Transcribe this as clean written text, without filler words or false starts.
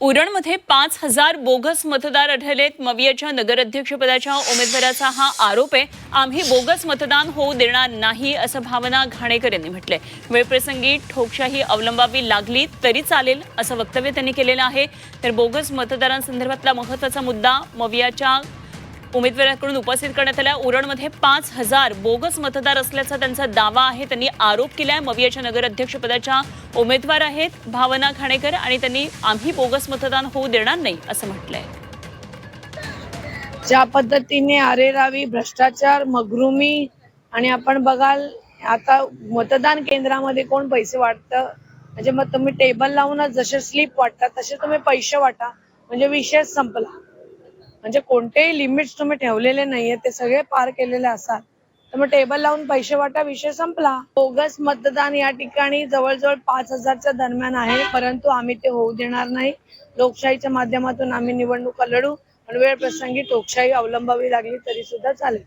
उरणमध्ये 5,000 bogus मतदार आढळलेत। मवियाच्या नगराध्यक्षपदाच्या उमेदवाराचा हा आरोप आहे। आम्ही बोगस मतदान होऊ देणार नाही असं भावना घाणेकर यांनी म्हटलंय। वेळप्रसंगी ठोकशाही अवलंबावी लागली तरी चालेल असं वक्तव्य त्यांनी केलेलं आहे। तर बोगस मतदारांसंदर्भातला महत्त्वाचा मुद्दा मवियाच्या उमेदवाराकडून उपस्थित करण्यात आला। उरणमध्ये 5,000 बोगस मतदार असल्याचा त्यांचा दावा आहे। त्यांनी आरोप केलाय। मवियाच्या नगराध्यक्षपदाच्या उमेदवार आहेत भावना घाणेकर आणि त्यांनी आम्ही बोगस मतदान होऊ देणार नाही असं म्हटलंय। ज्या पद्धतीने अरेरावी भ्रष्टाचार मगरुमी आणि आपण बघाल आता मतदान केंद्रामध्ये कोण पैसे वाटतं म्हणजे मग तुम्ही टेबल लावूनच जसे स्लिप वाटतात तसे तुम्ही पैसे वाटा म्हणजे विषय संपला। म्हणजे कोणतेही लिमिट्स तुम्ही ठेवलेले नाहीये, ते सगळे पार केलेले असतात तर मग टेबल लावून पैसे वाटा विषय संपला। बोगस मतदान या ठिकाणी जवळजवळ 5,000च्या दरम्यान आहे, परंतु आम्ही ते होऊ देणार नाही। लोकशाहीच्या माध्यमातून आम्ही निवडणुका लढू, पण वेळ प्रसंगी लोकशाही अवलंबावी लागली तरी सुद्धा चालेल।